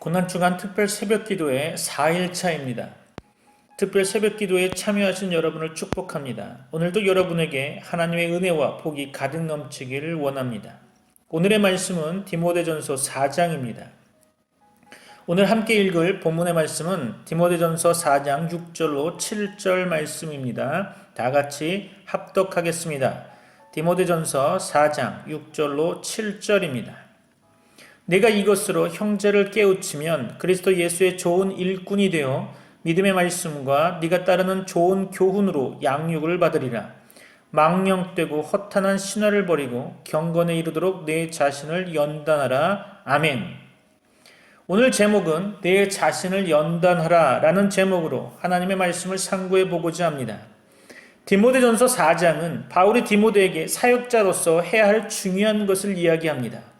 고난주간 특별 새벽기도의 4일차입니다. 특별 새벽기도에 참여하신 여러분을 축복합니다. 오늘도 여러분에게 하나님의 은혜와 복이 가득 넘치기를 원합니다. 오늘의 말씀은 디모데전서 4장입니다. 오늘 함께 읽을 본문의 말씀은 디모데전서 4장 6절로 7절 말씀입니다. 다 같이 합독하겠습니다. 디모데전서 4장 6절로 7절입니다. 내가 이것으로 형제를 깨우치면 그리스도 예수의 좋은 일꾼이 되어 믿음의 말씀과 네가 따르는 좋은 교훈으로 양육을 받으리라. 망령되고 허탄한 신화를 버리고 경건에 이르도록 내 자신을 연단하라. 아멘. 오늘 제목은 내 자신을 연단하라 라는 제목으로 하나님의 말씀을 상고해 보고자 합니다. 디모데전서 4장은 바울이 디모데에게 사역자로서 해야 할 중요한 것을 이야기합니다.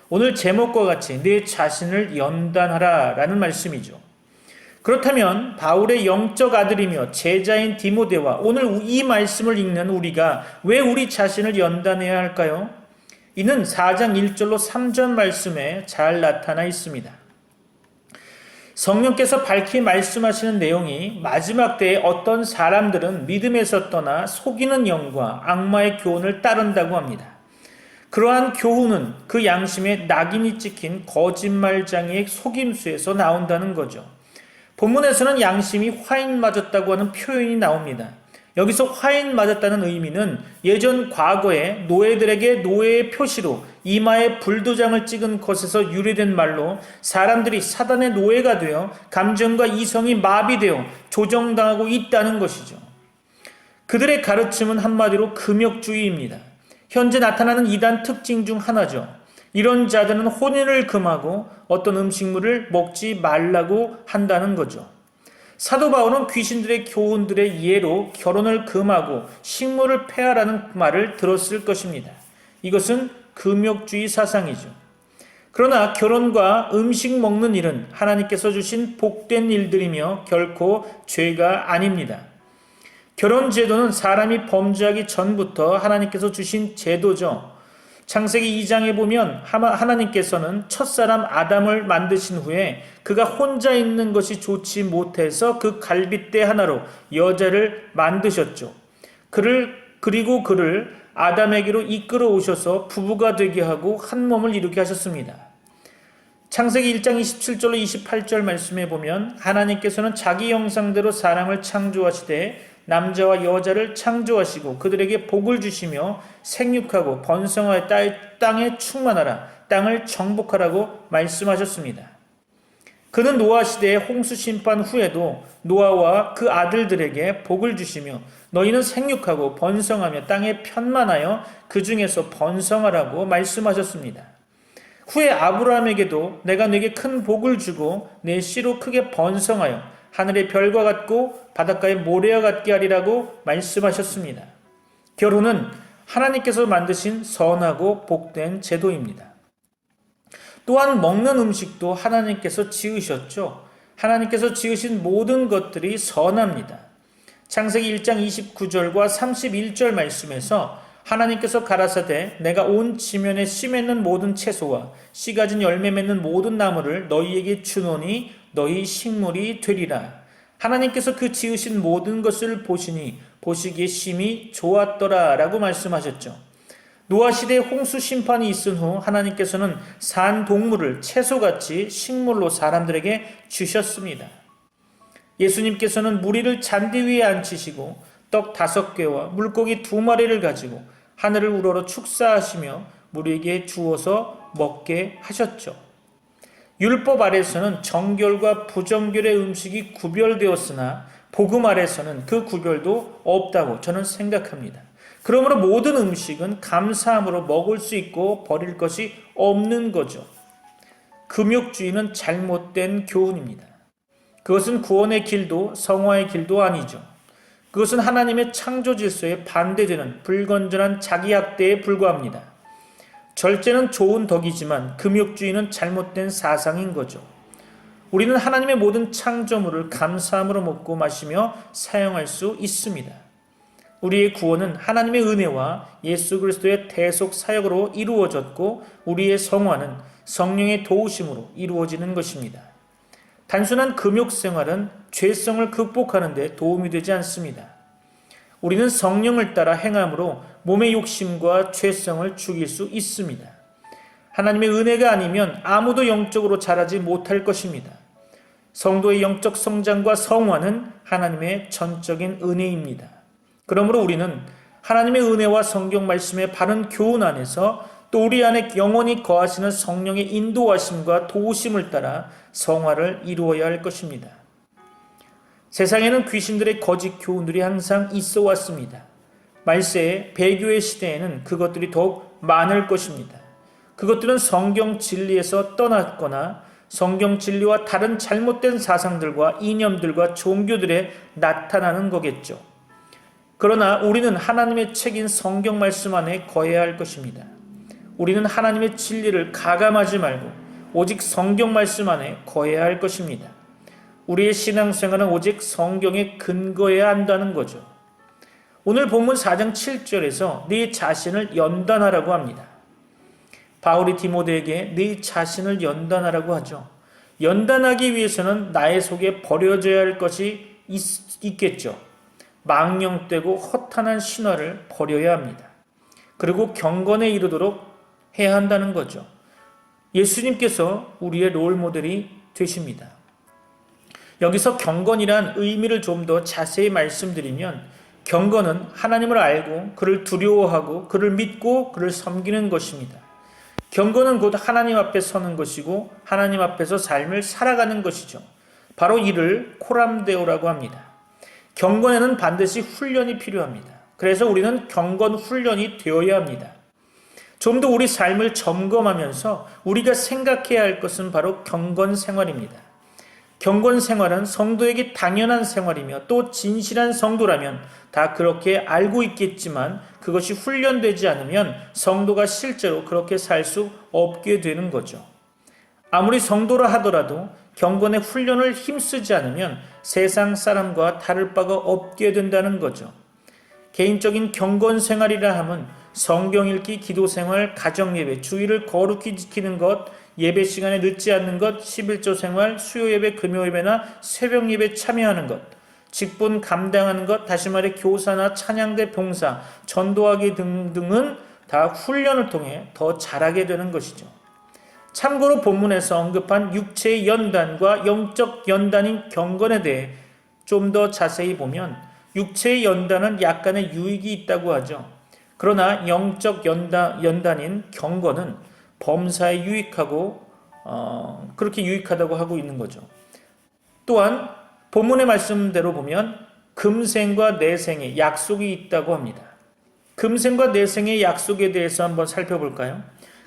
오늘 제목과 같이 내 자신을 연단하라 라는 말씀이죠. 그렇다면 바울의 영적 아들이며 제자인 디모데와 오늘 이 말씀을 읽는 우리가 왜 우리 자신을 연단해야 할까요? 이는 4장 1절로 3절 말씀에 잘 나타나 있습니다. 성령께서 밝히 말씀하시는 내용이 마지막 때에 어떤 사람들은 믿음에서 떠나 속이는 영과 악마의 교훈을 따른다고 합니다. 그러한 교훈은 그 양심에 낙인이 찍힌 거짓말장애의 속임수에서 나온다는 거죠. 본문에서는 양심이 화인 맞았다고 하는 표현이 나옵니다. 여기서 화인 맞았다는 의미는 예전 과거에 노예들에게 노예의 표시로 이마에 불도장을 찍은 것에서 유래된 말로 사람들이 사단의 노예가 되어 감정과 이성이 마비되어 조정당하고 있다는 것이죠. 그들의 가르침은 한마디로 금욕주의입니다. 현재 나타나는 이단 특징 중 하나죠. 이런 자들은 혼인을 금하고 어떤 음식물을 먹지 말라고 한다는 거죠. 사도 바울은 귀신들의 교훈들의 예로 결혼을 금하고 식물을 폐하라는 말을 들었을 것입니다. 이것은 금욕주의 사상이죠. 그러나 결혼과 음식 먹는 일은 하나님께서 주신 복된 일들이며 결코 죄가 아닙니다. 결혼 제도는 사람이 범죄하기 전부터 하나님께서 주신 제도죠. 창세기 2장에 보면 하나님께서는 첫사람 아담을 만드신 후에 그가 혼자 있는 것이 좋지 못해서 그 갈빗대 하나로 여자를 만드셨죠. 그리고 그를 아담에게로 이끌어 오셔서 부부가 되게 하고 한 몸을 이루게 하셨습니다. 창세기 1장 27절로 28절 말씀에 보면 하나님께서는 자기 형상대로 사람을 창조하시되 남자와 여자를 창조하시고 그들에게 복을 주시며 생육하고 번성하여 땅에 충만하라 땅을 정복하라고 말씀하셨습니다. 그는 노아 시대의 홍수 심판 후에도 노아와 그 아들들에게 복을 주시며 너희는 생육하고 번성하며 땅에 편만하여 그 중에서 번성하라고 말씀하셨습니다. 후에 아브라함에게도 내가 네게 큰 복을 주고 내 씨로 크게 번성하여 하늘의 별과 같고 바닷가의 모래와 같게 하리라고 말씀하셨습니다. 결혼은 하나님께서 만드신 선하고 복된 제도입니다. 또한 먹는 음식도 하나님께서 지으셨죠. 하나님께서 지으신 모든 것들이 선합니다. 창세기 1장 29절과 31절 말씀에서 하나님께서 가라사대 내가 온 지면에 씨 맺는 모든 채소와 씨 가진 열매 맺는 모든 나무를 너희에게 주노니 너희 식물이 되리라. 하나님께서 그 지으신 모든 것을 보시니 보시기에 심히 좋았더라 라고 말씀하셨죠. 노아 시대에 홍수 심판이 있은 후 하나님께서는 산 동물을 채소같이 식물로 사람들에게 주셨습니다. 예수님께서는 무리를 잔디 위에 앉히시고 떡 5개와 물고기 2마리를 가지고 하늘을 우러러 축사하시며 무리에게 주어서 먹게 하셨죠. 율법 아래서는 정결과 부정결의 음식이 구별되었으나 복음 아래서는 그 구별도 없다고 저는 생각합니다. 그러므로 모든 음식은 감사함으로 먹을 수 있고 버릴 것이 없는 거죠. 금욕주의는 잘못된 교훈입니다. 그것은 구원의 길도 성화의 길도 아니죠. 그것은 하나님의 창조 질서에 반대되는 불건전한 자기학대에 불과합니다. 절제는 좋은 덕이지만 금욕주의는 잘못된 사상인 거죠. 우리는 하나님의 모든 창조물을 감사함으로 먹고 마시며 사용할 수 있습니다. 우리의 구원은 하나님의 은혜와 예수 그리스도의 대속 사역으로 이루어졌고 우리의 성화는 성령의 도우심으로 이루어지는 것입니다. 단순한 금욕 생활은 죄성을 극복하는 데 도움이 되지 않습니다. 우리는 성령을 따라 행함으로 몸의 욕심과 죄성을 죽일 수 있습니다. 하나님의 은혜가 아니면 아무도 영적으로 자라지 못할 것입니다. 성도의 영적 성장과 성화는 하나님의 전적인 은혜입니다. 그러므로 우리는 하나님의 은혜와 성경 말씀의 바른 교훈 안에서 또 우리 안에 영원히 거하시는 성령의 인도하심과 도우심을 따라 성화를 이루어야 할 것입니다. 세상에는 귀신들의 거짓 교훈들이 항상 있어 왔습니다. 말세의 배교의 시대에는 그것들이 더욱 많을 것입니다. 그것들은 성경 진리에서 떠났거나 성경 진리와 다른 잘못된 사상들과 이념들과 종교들에 나타나는 거겠죠. 그러나 우리는 하나님의 책인 성경 말씀 안에 거해야 할 것입니다. 우리는 하나님의 진리를 가감하지 말고 오직 성경 말씀 안에 거해야 할 것입니다. 우리의 신앙생활은 오직 성경에 근거해야 한다는 거죠. 오늘 본문 4장 7절에서 네 자신을 연단하라고 합니다. 바울이 디모데에게 네 자신을 연단하라고 하죠. 연단하기 위해서는 나의 속에 버려져야 할 것이 있겠죠. 망령되고 허탄한 신화를 버려야 합니다. 그리고 경건에 이르도록 해야 한다는 거죠. 예수님께서 우리의 롤 모델이 되십니다. 여기서 경건이란 의미를 좀 더 자세히 말씀드리면 경건은 하나님을 알고 그를 두려워하고 그를 믿고 그를 섬기는 것입니다. 경건은 곧 하나님 앞에 서는 것이고 하나님 앞에서 삶을 살아가는 것이죠. 바로 이를 코람데오라고 합니다. 경건에는 반드시 훈련이 필요합니다. 그래서 우리는 경건 훈련이 되어야 합니다. 좀 더 우리 삶을 점검하면서 우리가 생각해야 할 것은 바로 경건 생활입니다. 경건 생활은 성도에게 당연한 생활이며 또 진실한 성도라면 다 그렇게 알고 있겠지만 그것이 훈련되지 않으면 성도가 실제로 그렇게 살 수 없게 되는 거죠. 아무리 성도라 하더라도 경건의 훈련을 힘쓰지 않으면 세상 사람과 다를 바가 없게 된다는 거죠. 개인적인 경건 생활이라 함은 성경 읽기, 기도 생활, 가정 예배, 주의를 거룩히 지키는 것, 예배 시간에 늦지 않는 것, 11조 생활, 수요 예배, 금요 예배나 새벽 예배 참여하는 것, 직분 감당하는 것, 다시 말해 교사나 찬양대 봉사, 전도하기 등등은 다 훈련을 통해 더 잘하게 되는 것이죠. 참고로 본문에서 언급한 육체의 연단과 영적 연단인 경건에 대해 좀 더 자세히 보면 육체의 연단은 약간의 유익이 있다고 하죠. 그러나 영적 연단인 경건은 범사에 유익하고 그렇게 유익하다고 하고 있는 거죠. 또한 본문의 말씀대로 보면 금생과 내생의 약속이 있다고 합니다. 금생과 내생의 약속에 대해서 한번 살펴볼까요?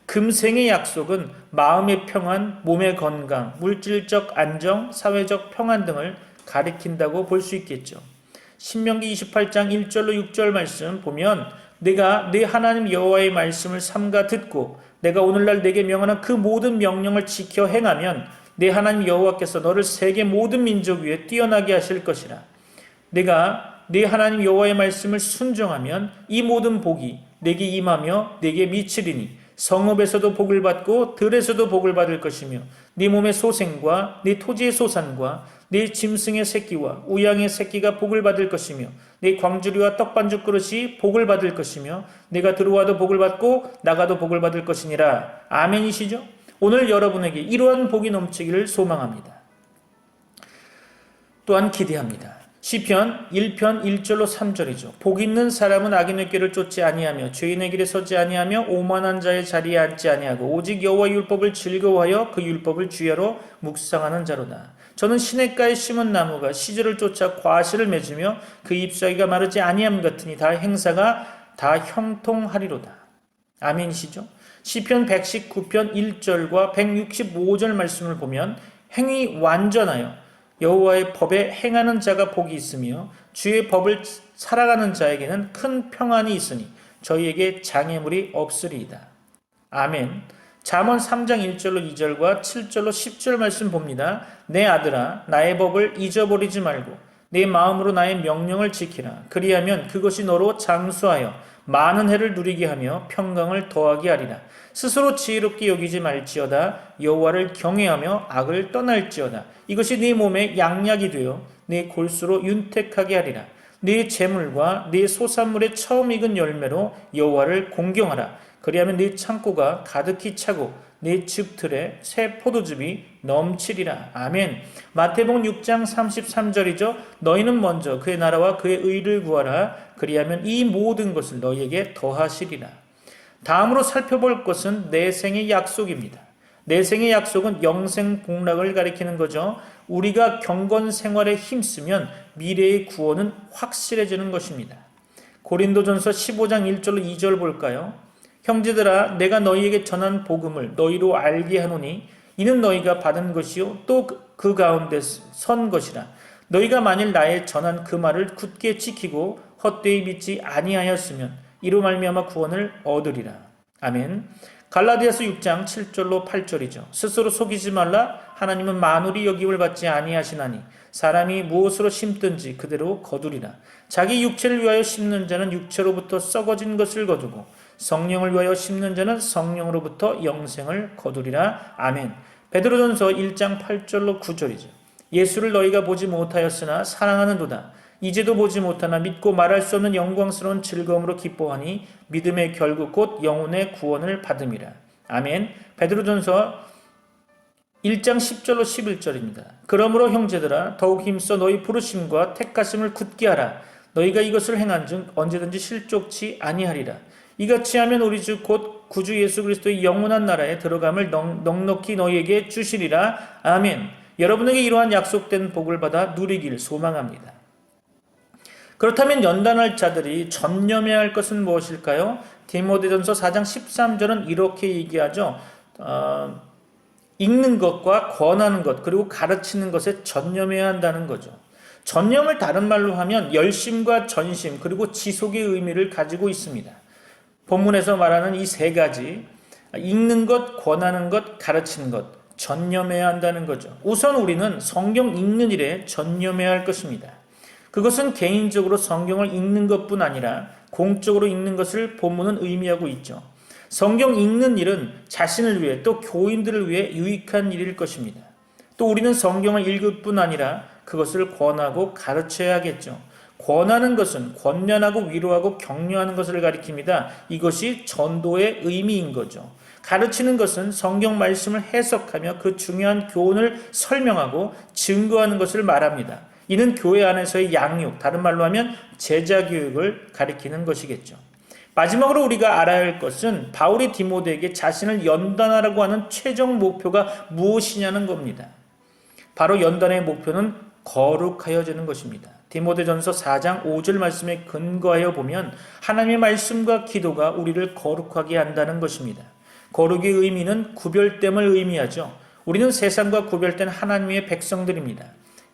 금생의 약속은 마음의 평안, 몸의 건강, 물질적 안정, 사회적 평안 등을 가리킨다고 볼 수 있겠죠. 신명기 28장 1절로 6절 말씀 보면 내가 네 하나님 여호와의 말씀을 삼가 듣고 내가 오늘날 내게 명하는 그 모든 명령을 지켜 행하면 내 하나님 여호와께서 너를 세계 모든 민족 위에 뛰어나게 하실 것이라. 내가 네 하나님 여호와의 말씀을 순종하면 이 모든 복이 내게 임하며 내게 미치리니 성읍에서도 복을 받고 들에서도 복을 받을 것이며 네 몸의 소생과 네 토지의 소산과 네 짐승의 새끼와 우양의 새끼가 복을 받을 것이며 네 광주리와 떡반죽 그릇이 복을 받을 것이며 내가 들어와도 복을 받고 나가도 복을 받을 것이니라. 아멘이시죠? 오늘 여러분에게 이러한 복이 넘치기를 소망합니다. 또한 기대합니다. 시편 1편 1절로 3절이죠. 복 있는 사람은 악인의 길을 쫓지 아니하며 죄인의 길에 서지 아니하며 오만한 자의 자리에 앉지 아니하고 오직 여호와의 율법을 즐거워하여 그 율법을 주야로 묵상하는 자로다. 저는 시냇가에 심은 나무가 시절을 쫓아 과실을 맺으며 그 잎사귀가 마르지 아니함 같으니 다 행사가 다 형통하리로다. 아멘이시죠? 시편 119편 1절과 165절 말씀을 보면 행위 완전하여 여호와의 법에 행하는 자가 복이 있으며 주의 법을 살아가는 자에게는 큰 평안이 있으니 저희에게 장애물이 없으리이다. 아멘. 잠언 3장 1절로 2절과 7절로 10절 말씀 봅니다. 내 아들아 나의 법을 잊어버리지 말고 내 마음으로 나의 명령을 지키라. 그리하면 그것이 너로 장수하여 많은 해를 누리게 하며 평강을 더하게 하리라. 스스로 지혜롭게 여기지 말지어다. 여호와를 경외하며 악을 떠날지어다. 이것이 네 몸에 양약이 되어 네 골수로 윤택하게 하리라. 네 재물과 네 소산물의 처음 익은 열매로 여호와를 공경하라. 그리하면 네 창고가 가득히 차고 네 즙틀에 새 포도즙이 넘치리라. 아멘. 마태복음 6장 33절이죠. 너희는 먼저 그의 나라와 그의 의를 구하라. 그리하면 이 모든 것을 너희에게 더하시리라. 다음으로 살펴볼 것은 내생의 약속입니다. 내생의 약속은 영생 복락을 가리키는 거죠. 우리가 경건 생활에 힘쓰면 미래의 구원은 확실해지는 것입니다. 고린도전서 15장 1절로 2절 볼까요? 형제들아, 내가 너희에게 전한 복음을 너희로 알게 하노니 이는 너희가 받은 것이요 또 그 가운데 선 것이라. 너희가 만일 나의 전한 그 말을 굳게 지키고 헛되이 믿지 아니하였으면 이로 말미암아 구원을 얻으리라. 아멘. 갈라디아서 6장 7절로 8절이죠. 스스로 속이지 말라. 하나님은 만울이 여김을 받지 아니하시나니 사람이 무엇으로 심든지 그대로 거두리라. 자기 육체를 위하여 심는 자는 육체로부터 썩어진 것을 거두고 성령을 위하여 심는 자는 성령으로부터 영생을 거두리라. 아멘. 베드로전서 1장 8절로 9절이죠. 예수를 너희가 보지 못하였으나 사랑하는도다. 이제도 보지 못하나 믿고 말할 수 없는 영광스러운 즐거움으로 기뻐하니 믿음의 결국 곧 영혼의 구원을 받음이라. 아멘. 베드로전서 1장 10절로 11절입니다. 그러므로 형제들아 더욱 힘써 너희 부르심과 택하심을 굳게 하라. 너희가 이것을 행한즉 언제든지 실족치 아니하리라. 이같이 하면 우리 주 곧 구주 예수 그리스도의 영원한 나라에 들어감을 넉넉히 너희에게 주시리라. 아멘. 여러분에게 이러한 약속된 복을 받아 누리길 소망합니다. 그렇다면 연단할 자들이 전념해야 할 것은 무엇일까요? 디모데전서 4장 13절은 이렇게 얘기하죠. 읽는 것과 권하는 것 그리고 가르치는 것에 전념해야 한다는 거죠. 전념을 다른 말로 하면 열심과 전심 그리고 지속의 의미를 가지고 있습니다. 본문에서 말하는 이 세 가지, 읽는 것, 권하는 것, 가르치는 것, 전념해야 한다는 거죠. 우선 우리는 성경 읽는 일에 전념해야 할 것입니다. 그것은 개인적으로 성경을 읽는 것뿐 아니라 공적으로 읽는 것을 본문은 의미하고 있죠. 성경 읽는 일은 자신을 위해 또 교인들을 위해 유익한 일일 것입니다. 또 우리는 성경을 읽을 뿐 아니라 그것을 권하고 가르쳐야겠죠. 권하는 것은 권면하고 위로하고 격려하는 것을 가리킵니다. 이것이 전도의 의미인 거죠. 가르치는 것은 성경 말씀을 해석하며 그 중요한 교훈을 설명하고 증거하는 것을 말합니다. 이는 교회 안에서의 양육, 다른 말로 하면 제자 교육을 가리키는 것이겠죠. 마지막으로 우리가 알아야 할 것은 바울이 디모데에게 자신을 연단하라고 하는 최종 목표가 무엇이냐는 겁니다. 바로 연단의 목표는 거룩하여지는 것입니다. 디모데전서 4장 5절 말씀에 근거하여 보면 하나님의 말씀과 기도가 우리를 거룩하게 한다는 것입니다. 거룩의 의미는 구별됨을 의미하죠. 우리는 세상과 구별된 하나님의 백성들입니다.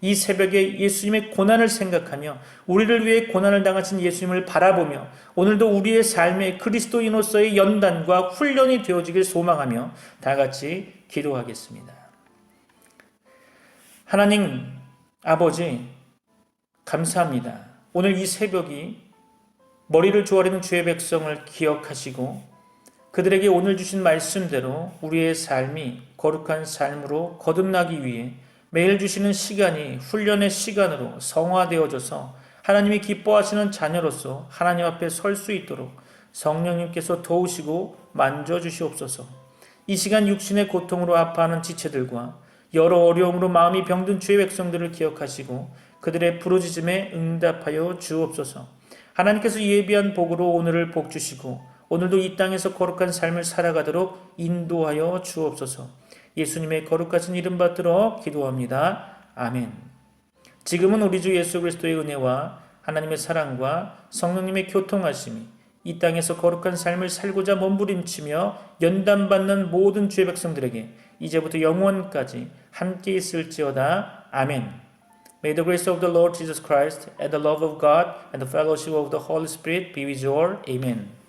이 새벽에 예수님의 고난을 생각하며 우리를 위해 고난을 당하신 예수님을 바라보며 오늘도 우리의 삶에 그리스도인으로서의 연단과 훈련이 되어지길 소망하며 다 같이 기도하겠습니다. 하나님 아버지 감사합니다. 오늘 이 새벽이 머리를 조아리는 주의 백성을 기억하시고 그들에게 오늘 주신 말씀대로 우리의 삶이 거룩한 삶으로 거듭나기 위해 매일 주시는 시간이 훈련의 시간으로 성화되어져서 하나님이 기뻐하시는 자녀로서 하나님 앞에 설 수 있도록 성령님께서 도우시고 만져주시옵소서. 이 시간 육신의 고통으로 아파하는 지체들과 여러 어려움으로 마음이 병든 주의 백성들을 기억하시고 그들의 부르짖음에 응답하여 주옵소서. 하나님께서 예비한 복으로 오늘을 복주시고 오늘도 이 땅에서 거룩한 삶을 살아가도록 인도하여 주옵소서. 예수님의 거룩하신 이름 받들어 기도합니다. 아멘. 지금은 우리 주 예수 그리스도의 은혜와 하나님의 사랑과 성령님의 교통하심이 이 땅에서 거룩한 삶을 살고자 몸부림치며 연단받는 모든 주의 백성들에게 이제부터 영원까지 함께 있을지어다. 아멘. May the grace of the Lord Jesus Christ and the love of God and the fellowship of the Holy Spirit be with you all. Amen.